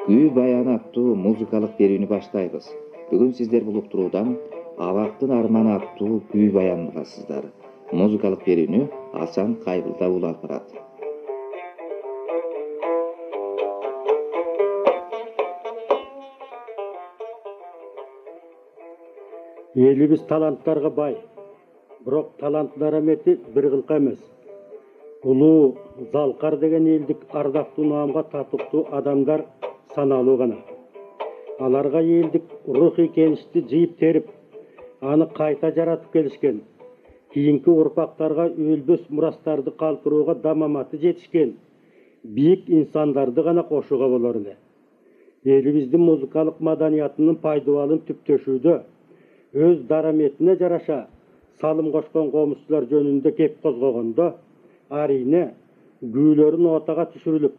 Күү баян аттуу музыкалык берүүнү баштайбыз. Бүгүн сиздер бул уктуруудан Абактын арманы аттуу күү баянын угасыздар. Музыкалык берүүнү Асан Кайбылда уулу алып барат. Елибиз таланттарга бай. Бирок таланттар эмети бир кылка эмес. Улуу Залкар деген элдик ардактуу наамга татыктуу адамдар саналуу гана. Аларга элдик рухий кеничти жыйып терип, аны кайта жаратып келишкен. Кийинки урпактарга өлбөс мурастарды калтырууга дамаматы жетишкен бийик инсандарды гана кошууга болор эле. Элибиздин музыкалык маданиятынын пайдубалын түптөшүүдө өз дараметине жараша салым кошкон комузчулар жөнүндө кеп козгогондо, арине күүлөрүн отага түшүрүлүп,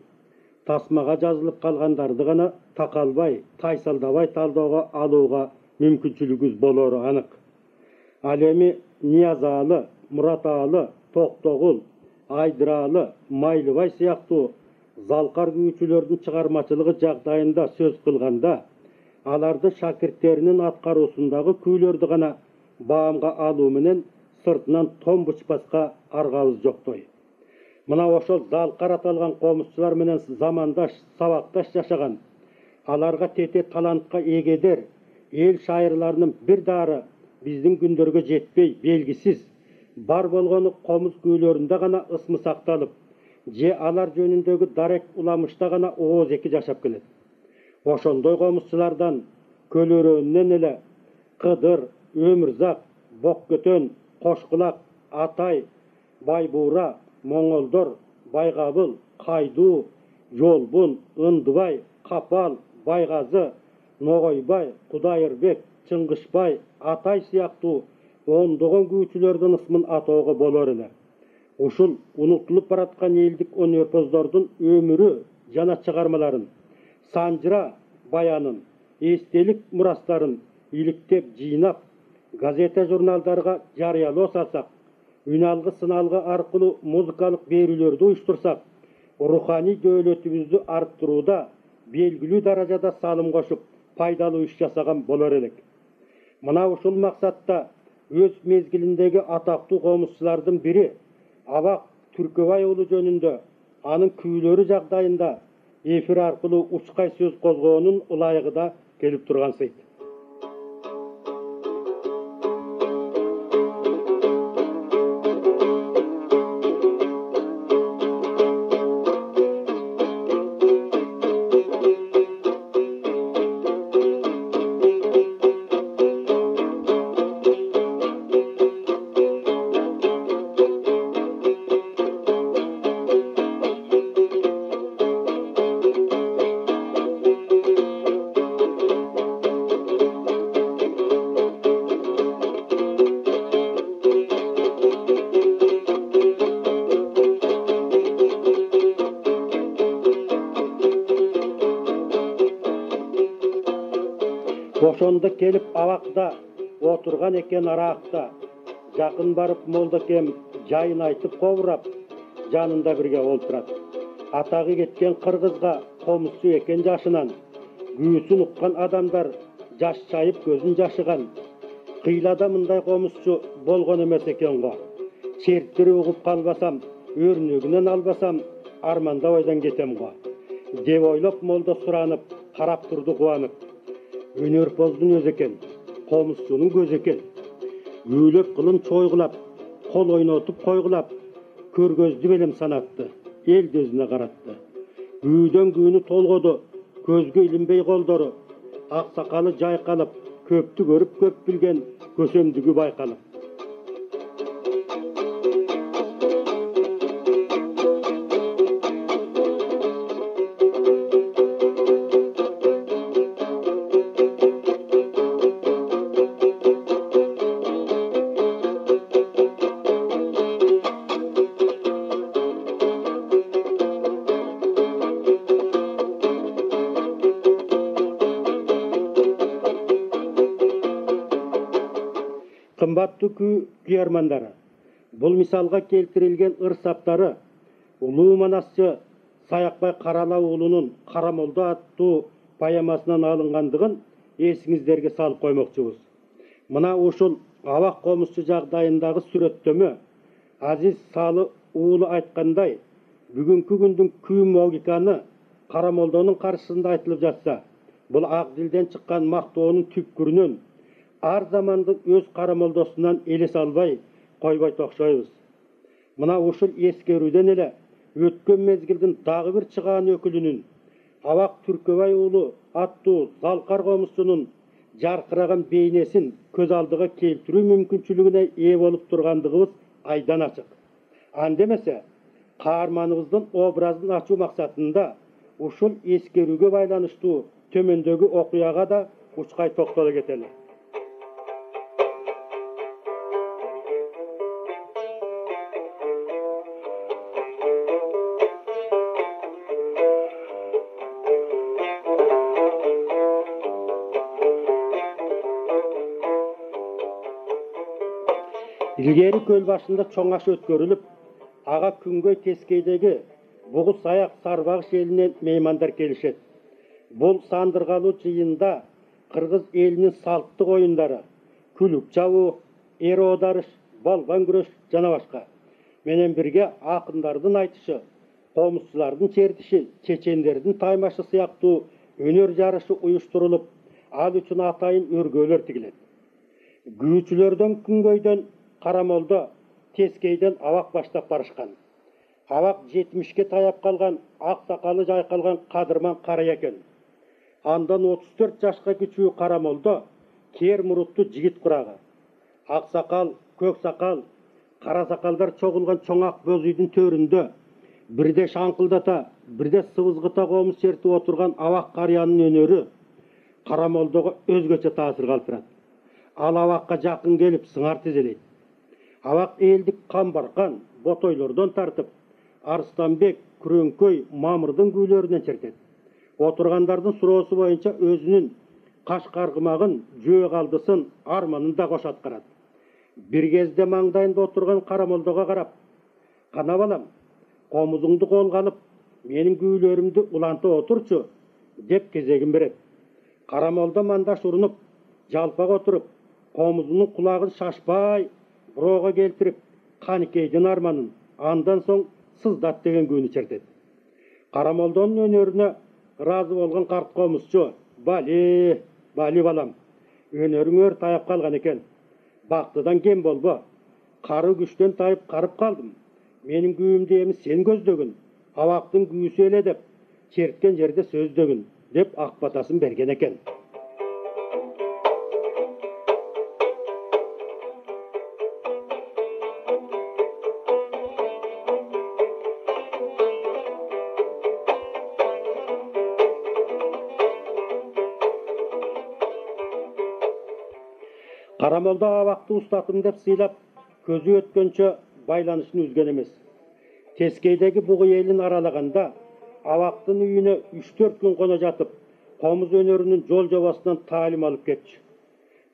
тасмага жазылып калгандарды гана такалбай, тайсалдабай талоого алууга мүмкүнчүлүгүбүз болору анык. Ал эми Ниязалы, Мураталы, Токтогул, Айдыралы, Майлыбай сыяктуу залкар күүчүлөрдүн чыгармачылыгы жагдайында сөз кылганда, аларды шакирттеринин аткаруусундагы күүлөрдү гана баамга алуу менен сыртынан том бучпаска аргабыз жоктой. Мына ошол залкар аталган комузчулар менен замандаш, сабакташ жашаган, аларга тете талантка эгедер эл шайырларынын бир дары биздин күндөргө жетпей, белгисиз, бар болгону комуз күүлөрүндө гана ысмы сакталып, же алар жөнүндөгү дарек уламышта гана ооз-эки жашап келет. Ошондой комузчулардан Көлөрөнүнөн эле Кыдыр, Өмүрзак, Боккөтөн, Кошкулак, Атай, Байбуура, Моңолдор, Байгабыл, Кайдуу, Жолбун, Ындыбай, Капал, Байгазы, Ногойбай, Кудайырбек, Чыңгышбай, Атай сыяктуу ондогон күүчүлөрдүн ысмын атоого болор эле. Ушул унутулуп бараткан элдик өнөрпоздордун өмүрү жана чыгармаларын, санжыра баянын, эстелик мурастарын иликтеп жыйнап, газета журналдарга жарыялоо салсак, үналгы сыналгы аркылуу музыкалык берүүлөрдү уюштурсак, руханий дөөлөтүбүздү арттырууда белгилүү даражада салым кошуп, пайдалуу иш жасаган болор элек. Мына ушул максатта өз мезгилиндеги атактуу комузчулардын бири Абак Түркөбай уулу жөнүндө анын күүлөрү жагдайында эфир аркылуу учкай сөз козгоонун ылайыгы да келип турган сейт. Ошондо келип Абакта отурган экен араакта, жакын барып молдокем жайын айтып кобурап, жанында бирге олтурат. Атагы кеткен кыргызга комузчу экен жашынан, күүсүн уккан адамдар жаш чайып көзүн жашыган. Кыйлада мындай комузчу болгон эмес экен го. Черттери угуп калбасам, өрнөгүнөн албасам, армандабайдан кетем го, деп ойлоп молдо суранып, карап турду кубанып. Өнөрпоздун өзү экен, комузчунун көзү экен. Күүлөп кылын чойгулап, кол ойнотуп койгулап, көргөздү белем санатты, эл көзүнө каратты. Күүдөн күүнү толгоду, көзгө илинбей колдору, ак сакалы жайкалып, көптү көрүп көп билген көсөмдүгү байкалып. Кымбаттуу күйөрмандары, бул мисалга келтирилген ыр саптары улуу манасчы Саякбай Карала уулунун Карамолдо аттуу поэмасынан алынгандыгын эсиңиздерге салып коймокчубуз. Мына ушул Абак комузчу жагдайындагы сүрөттөмө Азиз Салы уулу айткандай, бүгүнкү күндүн күйүм логиканы Карамолдонун каршысында айтылып жатса, бул ак дилден чыккан мактоонун түпкүрүнөн ар замандын өз Карамолдосунан элес албай койбойт окшойбуз. Мына ушул эскерүүдөн эле өткөн мезгилдин дагы бир чыгаан өкүлүнүн Абак Түркөбай уулу аттуу Залкар комузчунун жаркыраган бейнесин көз алдыга келтирүү мүмкүнчүлүгүнө ээ болуп тургандыгыбыз айдан ачык. Андемесе, каарманыбыздын образын ачуу максатында ушул эскерүүгө байланыштуу төмөндөгү окуяга да учкай токтоло кетели. Илгери көл башында чоң аш өткөрүлүп, ага күнгөй тескейдеги Бугус аяк Сарбагыш элинен меймандар келишет. Бул сандыргалуу жыйында кыргыз элинин салттык оюндары, күлүк чабуу, эр оодарыш, балбан күрөш жана башка менен бирге акындардын айтышы, комузчулардын чертиши, чечендердин таймашы сыяктуу өнөр жарышы уюштурулуп, ал үчүн атайын өргөөлөр тигилет. Күүчүлөрдөн күнгөйдөн Карамолдо, Тескейден Абак баштап барышкан. Абак 70ке таяп калган, ак сакалы жайкалган кадырман кара экен. Андан 34 жашка күчүү Карамолдо кер муруттуу жигит курагы. Ак сакал, көк сакал, кара сакалдар чогулган чоң ак боз үйдүн төрүндө бирде шаңкылдата, бирде сыбызгыта комуз чертип отурган Абак карыянын өнөрү Карамолдого өзгөчө таасир калтырат. Ал Абакка жакын келип сыңар тизелейт. Абак элдик камбаркан, ботойлордон тартып, Арстанбек, Күрөңкөй, Мамырдын күүлөрүнөн чертет. Отургандардын суроосу боюнча өзүнүн каш каргымагын, жөө калдысын, арманын да кош аткарат. Бир кезде маңдайында отурган Карамолдого карап, "Кана балам, комузуңду колго алып, менин күүлөрүмдү уланта отурчу" деп кезегин берет. Карамолдо мандаш урунуп, жалпак отуруп, комузунун кулагын шашпай буроого келтирип, Каникейдин арманын, андан соң Сыздат деген күүнү чертет. Карамолдонун өнөрүнө ыраазы болгон карт комузчу, "Бали, бали балам, өнөрүң өр таяп калган экен. Бактыдан кем болбо. Кары күчтөн тайып карып калдым. Менин күүмдү эми сен көздөгүн, Абактын күүсү эле деп, черткен жерде сөздөгүн" деп ак батасын берген экен. Карамолдо Абакты устатым деп сыйлап, көзү өткөнчө байланышын үзген эмес. Тескейдеги бугу элин аралаганда, Абактын үйүнө 3-4 күн коно жатып, комуз өнөрүнүн жол жобосунан таалим алып кетчү.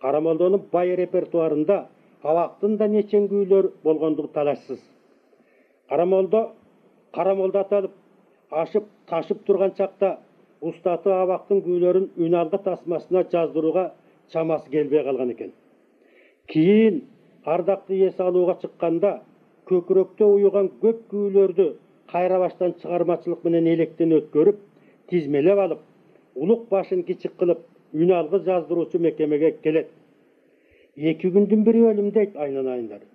Карамолдонун бай репертуарында Абактын да нечен күүлөр болгондугу талашсыз. Карамолдо аталып, ашып, ташып турган чакта устаты Абактын күүлөрүн үн алгы тасмасына жаздырууга чамасы келбей калган экен. Кийин ардакты эс алууга чыкканда көкүрөктө уюган көп күүлөрдү кайра баштан чыгармачылык менен электен өткөрүп, тизмелеп алып, улук башын кичик кылып, үн алгы жаздыруучу мекемеге келет. 2 күндүн бири өлүм дейт айнанайындар.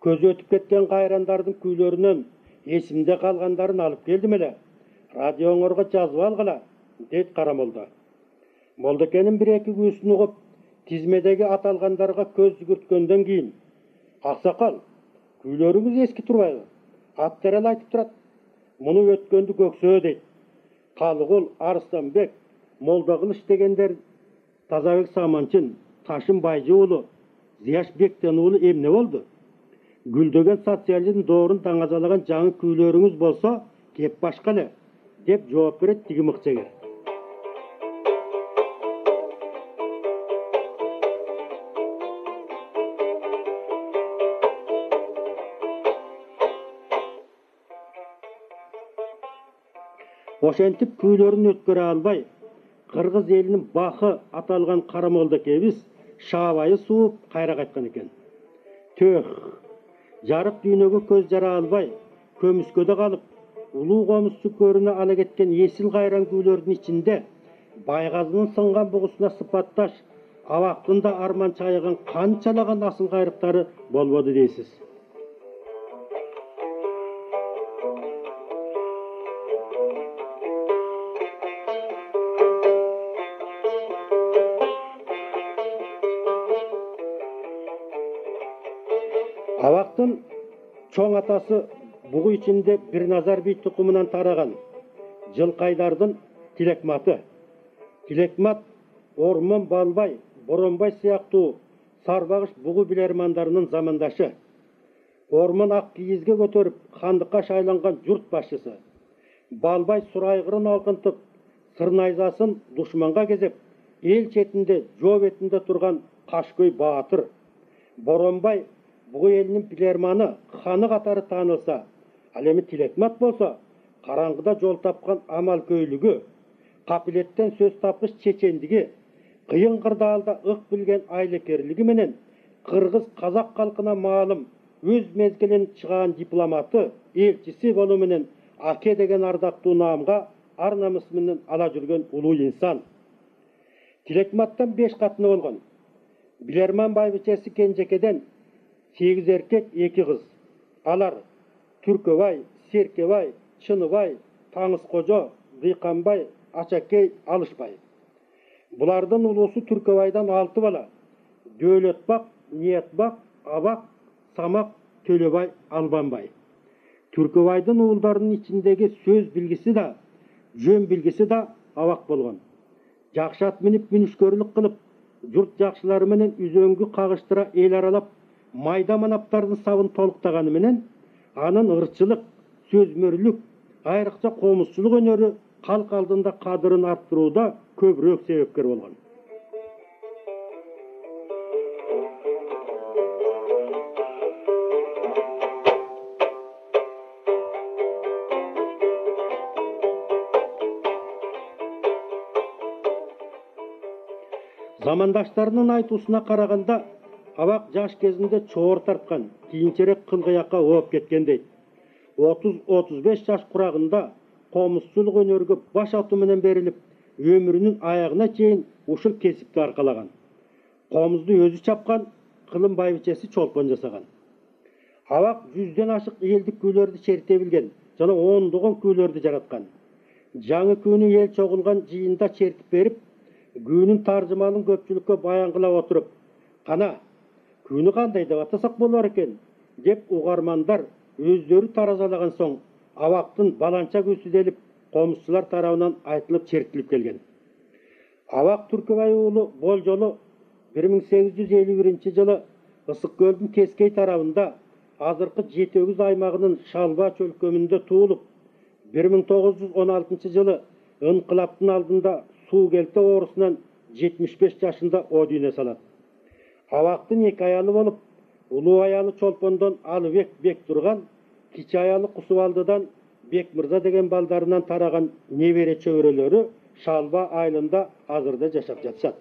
Көзү өтүп кеткен кайрандардын күүлөрүнөн эсимде калгандарын алып келдим эле. Радиоңорго жазып алгыла, дейт Карамолдо. Молдокенин 1-2 күүсүн угуп, тизмедеги аталгандарга көз жүгүрткөндөн кийин, "Аксакал, күүлөрүңүз эски турбайбы? Аттерел айтып турат. Муну өткөндү көксөө" дейт. Калыгул, Арстанбек, Молдокылыш дегендер, Тазабек Саманчын, Ташын Байжы уулу, Зияш Бектен уулу эмне болду? Гүлдөгөн социализм доорун таңазалаган жаңы күүлөрүңүз болсо, кеп башка эле, деп жооп берет тиги мыкчегер. Ошентип күүлөрүн өткөрө албай, Кыргыз элинин бахы аталган Карамолдокебиз шабайы сууп кайра кайткан экен. Төх, жарык дүйнөгө көз жара албай, көмүскөдө калып, улуу комузчу көрүнө ала кеткен эсил кайран күүлөрдүн ичинде Байгазынын сынган бугусуна сыпатташ, абактын да арман чайыган канчалаган асыл кайрыктары болбоду дейсиз. Абактын чоң атасы бугу ичинде бир назар бий тукумунан тараган Жылкайдардын Тилекматы. Тилекмат Ормон Балбай, Боронбай сыяктуу сарбагыш бугу билермандарынын замандашы. Ормон ак кийизге көтөрүп хандыкка шайланган журт башчысы. Балбай сурайгырын алкынтып, сырнайзасын душманга кезеп, эл четинде, жоо бетинде турган кашкөй баатыр. Боронбай бугу элинин билерманы, ханы катары таанылса, ал эми Тилекмат болсо, караңгыда жол тапкан амал көйлүгү, капилеттен сөз тапкыч чечендиги, кыйын кырдаалда ык билген айлекерлиги менен кыргыз казак калкына маалым өз мезгилин чыгаан дипломаты, элчиси болуу менен аке деген ардактуу наамга ар намыс менен ала жүргөн улуу инсан. Тилекматтан 5 катыны болгон. Билерман байбичеси Кенжекеден 8 эркек 2 кыз. Алар Түркөбай, Серкебай, Чыныбай, Таңызкожо, Дыйканбай, Ачакей, Алышбай. Булардын улуусу Түркөбайдан 6 бала. Дөөлөтбак, Ниетбак, Абак, Самак, Төлөбай, Албанбай. Түркөбайдын уулдарынын ичиндеги сөз билгиси да, жөн билгиси да Абак болгон. Жакшы ат минип мүнүшкөрлүк кылып, журт жакшылары менен үзөңгү кагыштыра эл аралап, майда манаптардын сабын толуктаганы менен, анын ырчылык, сөзмөрлүк, айрыкча комузчулук өнөрү калк алдында кадырын арттырууда көбүрөөк себепкер болгон. Замандаштарынын айтуусуна караганда, Абак жаш кезинде чоор тарткан, кийинчерээк кылгыякка ооп кеткен дейт. 30-35 жаш курагында комузчулук өнөргө баш атуу менен берилип, өмүрүнүн аягына чейин ушул кесипти аркалаган. Комузду өзү чапкан, кылым байбичеси чолпон жасаган. Абак 100ден ашык элдик күүлөрдү черте билген, жана ондогон күүлөрдү жараткан. Жаңы күүнү эл чогулган жыйында чертип берип, күүнүн таржымалын көпчүлүккө баян кыла отуруп, кана күүнү кандай деп атасак болор экен деп угармандар өздөрү таразалаган соң Абактын баланча күүсү делип комузчулар тарабынан айтылып чертилип келген. Абак Түркөбай уулу болжолу 1851 Ысык көлдүн Кескей тарабында азыркы Жетөгүз аймагынын Шалба чөлкөмүндө туулуп, 1916 жылы ынкылаптын алдында Суу-Келте оорусунан 75 жашында о дүйнө салат. Абактын 2 аялы болуп, улуу аялы Чолпондон Алыбек Бек турган, кичи аялы Кусубалдыдан Бек Мырза деген балдарынан тараган небере чөбөрөлөрү Шалба айылында азырда жашап жатышат.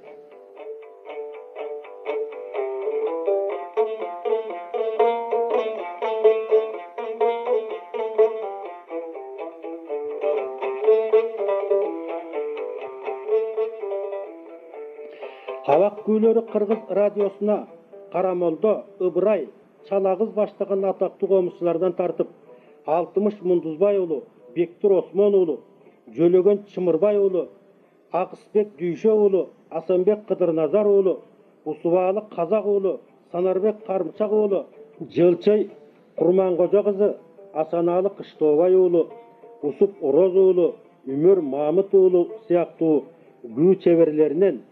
Абак күүлөрү Кыргыз радиосуна Карамолдо, Ыбырай, Чалагыз баштаган атактуу комузчулардан тартып, Алтымыш Мундузбай уулу, Бектур Осмон уулу, Жөлөгөн Чымырбай уулу, Акысбек Дүйшө уулу, Асанбек Кыдырназар уулу, Усубалы Казак уулу, Санарбек Кармчак уулу, Жылчый Курмангожо кызы, Асаналы Кыштообай уулу, Усуп Ороз уулу, Үмөр Мамыт уулу сыяктуу күү чеберлеринен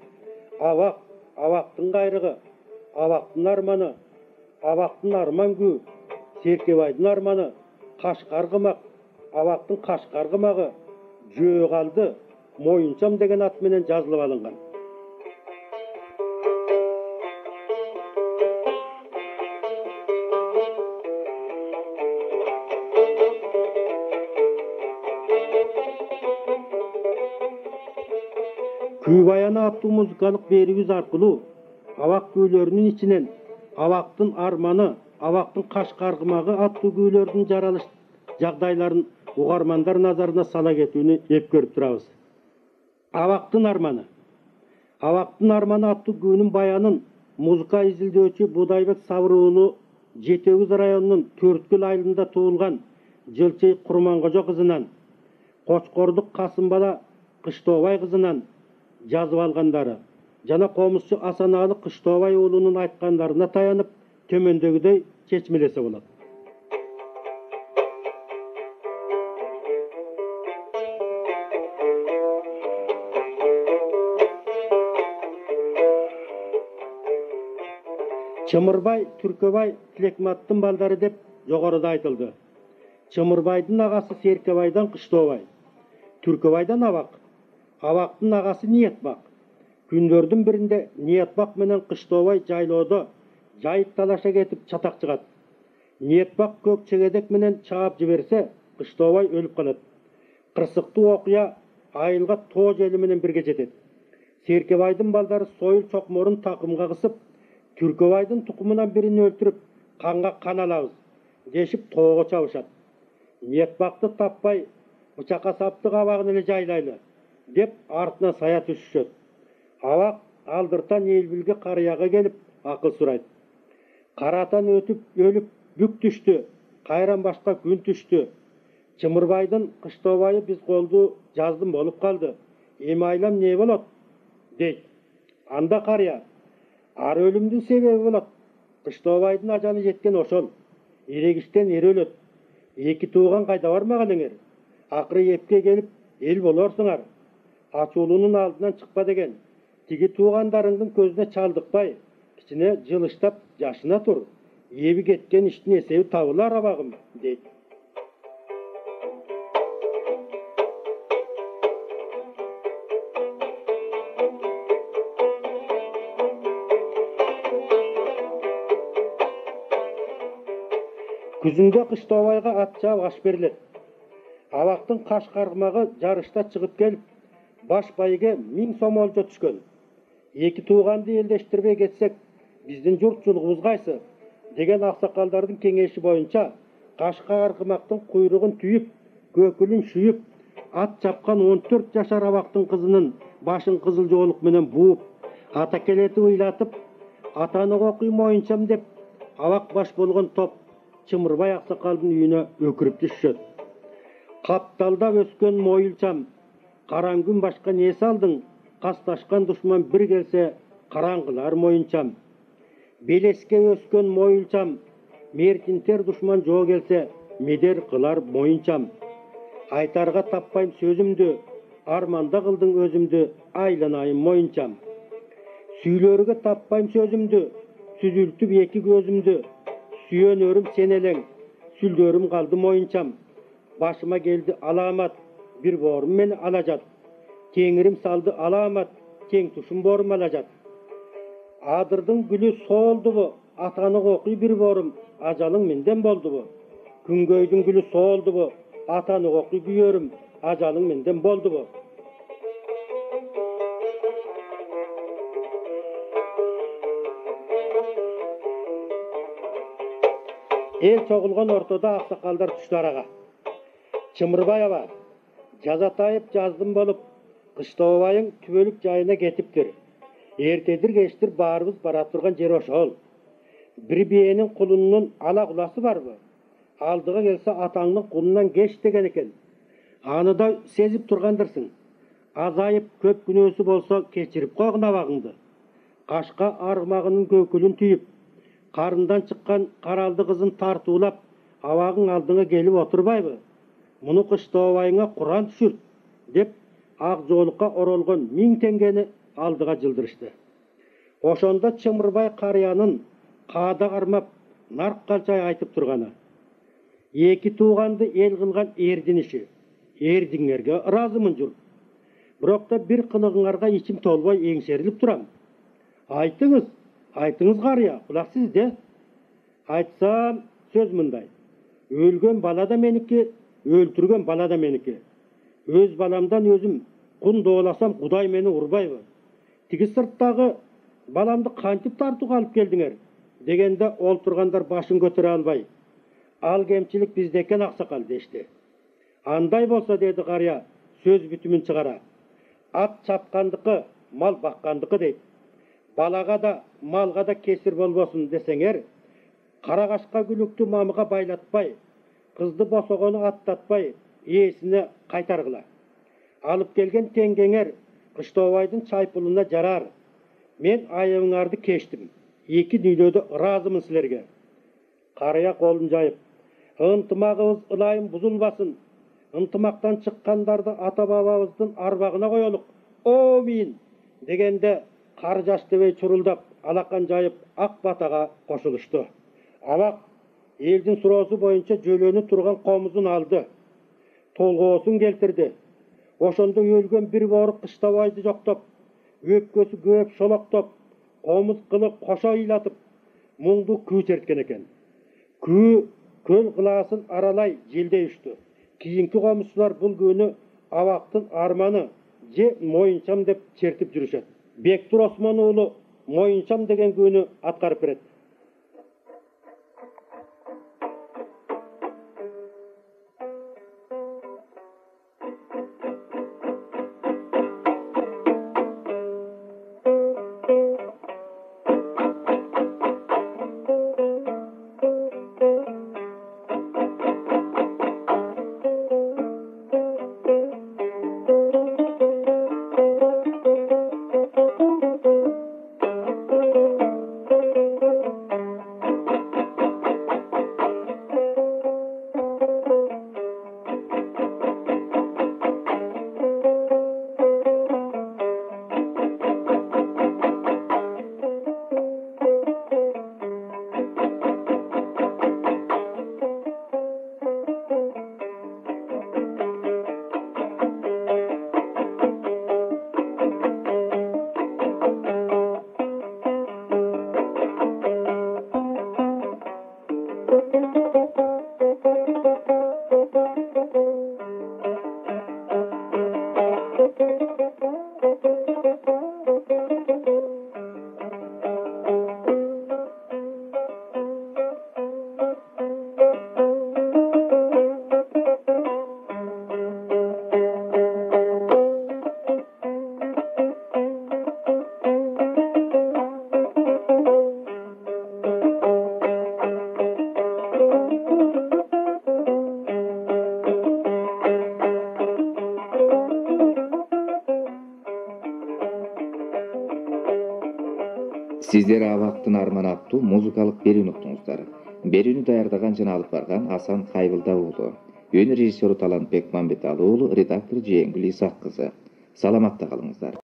Абак, Абактын кайрыгы, Абактын арманы, Абактын арман күү, Серкебайдын арманы, Кашкаргымак, Абактын Кашкаргымагы, Жөө калды, Моюнчам деген ат менен жазылып алынган. Kүй баяны аттуу музыкалык берүүбүз аркылуу Абак күйлөрүнүн ичинен Абактын арманы, Абактын каш каргымагы аттуу күйлөрдүн жаралыш жагдайларын угармандар назарына сала кетүүнү эпкөрүп турабыз. Абактын арманы. Абактын арманы аттуу күнүн баянын музыка изилдөөчү Будайбек Сабыр уулу Жети Өгүз районунун Төрткүл айылында туулган Жылчый Курмангожо кызынан, Кочкордук Касымбала Кыштообай кызынан жазып алгандары жана комузчу Асаналы Кыштообай уулунун айткандарына таянып төмөндөгүдөй чечмелесе болот. Чымырбай, Түркөбай Тилекматтын балдары деп жогоруда айтылды. Чымырбайдын агасы Серкебайдан Кыштообай, Түркөбайдан Абак, Абактын агасы Ниетбак. Күндөрдүн биринде Ниетбак менен Кыштообай жайлоодо жайыт талаша кетип чатак чыгат. Ниетбак көк чегедек менен чаап жиберсе, Кыштообай өлүп калат. Кырсыктуу окуя айылга тоо жели менен бирге жетет. Серкебайдын балдары сойыл чокморун такымга кысып, Түркөбайдын тукумунан бирин өлтүрүп, канга кан алабыз дешип тоого чабышат. Ниетбакты таппай, бычакка саптык Абагын эле жайлайлы деп артына сая түшүшөт. Абак алдыртан элбилге карыяга келип акыл сурайт. Каратан өтүп өлүп бүк түштү, кайран башка күн түштү. Чымырбайдын Кыштообайы биз колду жаздым болуп калды. Эми айлам не болот? Дейт. Анда карыя, ар өлүмдүн себеби болот. Кыштообайдын ажалы жеткен ошол. Эрегиштен эр өлөт. Эки тууган кайда бармак элеңер? Акыры эпке келип эл болорсуңар. Ачуулунун алдынан чыкпа деген. Тиги туугандарыңдын көзүнө чалдыкпай, кичине жылыштап жашына тур. Эби кеткен иштин эсеби табылар Абагым, дейт. Күзүндө Кыштообайга ат жаап аш берилет. Абактын каш каргымагы жарышта чыгып келип, баш байыге 1000 сом олжо түшкөн. Эки тууганды элдештирбей кетсек, биздин журтчулугубуз кайсы? Деген аксакалдардын кеңеши боюнча, каш каргымактын куйругун түйүп, көкүлүн шүйүп, ат чапкан 14 жашар Абактын кызынын башын кызыл жоолук менен бууп, атакелети ыйлатып, атаны окуй моюнчам деп Абак баш болгон топ Чымырбай аксакалдын үйүнө өкүрүп түшөт. Капталдап өскөн моюлчам, караңгүн башка не салдың? Касташкан душман бир келсе, караңгылар моюнчам. Белеске өскөн моюлчам, мертинтер душман жоо келсе, медер кылар моюнчам. Айтарга таппайм сөзүмдү, арманда кылдың өзүмдү, айланайым моюнчам. Сүйлөргө таппайм сөзүмдү, сүзүлтүп эки көзүмдү, сүйөнөрүм сен элең, сүлдөрүм калды моюнчам. Башыма келди аламат, bir borum meni alacak. Tengrim saldı alamat, teng tuşum borum alacak. Adırdın gülü soğuldu bu, atanı okuy bir borum, acalın menden boldu bu. Güngöydün gülü soğuldu bu, atanı okuy büyörüm, acalın menden boldu bu. El çoğulgan ortada aksakaldar düştü araga. Çımırbay aba, жазатайып жаздым болуп, Кыштообайың түбөлүк жайына кетиптир. Эртедир кечтир баарыбыз бара турган жер ошол. Бир биенин кулунун ала куласы барбы? Алдыга келсе атаңдын кулунан кеч деген экен. Аны да сезип тургандырсың. Азайып көп күнөөсү болсо кечирип койгун Абагыңды. Кашка аргымагынын көкүлүн түйүп, карындан чыккан каралды кызын тартуулап, Абагың алдыңа келип отурбайбы? Муну Кыштообайыңа Куран түшүрт, деп ак жоолукка оролгон 1000 теңгени алдыга жылдырышты. Ошондо Чымырбай карыянын каада кармап, нарк калчай айтып турганы. Эки тууганды эл кылган эрдин иши. Эрдиңерге ыраазымын журт. Бирок да бир кылыгыңарга ичим толбой эңшерилип турам. Айтыңыз, айтыңыз карыя, кулак сизде. Айтсам сөз мындай. Өлгөн бала да меники, өлтүргөн бала да меники. Өз баламдан өзүм Кун дооласам Кудай мени урбайбы. Тиги сырттагы баламды кантип тартууга алып келдиңер дегенде ол тургандар башын көтөрө албай, ал кемчилик бизде экен аксакал дешти. Андай болса деди карыя сөз бүтүмүн чыгара. Ат чапкандыкы, мал баккандыкы дейт. Балага да, малга да кесир болбосун десеңер, карагашка күлүктү мамыга байлатпай, кызды босогону аттатпай, ээсине кайтаргыла. Алып келген теңгеңер Кыштообайдын чайпылына жарар. Мен айыбыңарды кештим. Эки дүйнөдө ыраазымын силерге. Карыя колун жайып, ынтымагыбыз ылайым бузулбасын. Ынтымактан чыккандарды ата бабабыздын арбагына коелук. Амин дегенде кар жаш дебей чурулдап, алакан жайып ак батага кошулушту. Абак элдин суроосу боюнча жөлөнүп турган комузун алды. Толгоосун келтирди. Ошондо өлгөн бир боорuk Кыштообайды жоктоп, өпкөсү көп шолоктоп, комуз кылып кошо ыйлатып, муңду күү черткен экен. Күү көл кылаасын аралай желдей ушту. Кийинки комузчулар бул күүнү Абактын арманы же моюнчам деп чертип жүрүшөт. Бектур Осмон уулу моюнчам деген күүнү аткарып берет. Сиздер Абактын арманы аттуу музыкалык берүүнү уктуңуздар. Берүүнү даярдаган жана алып барган Асан Кайбылда уулу, өн режиссеру Талантбек Мамбеталы уулу, редактор Жээңгүл Исак кызы. Саламатта калыңыздар.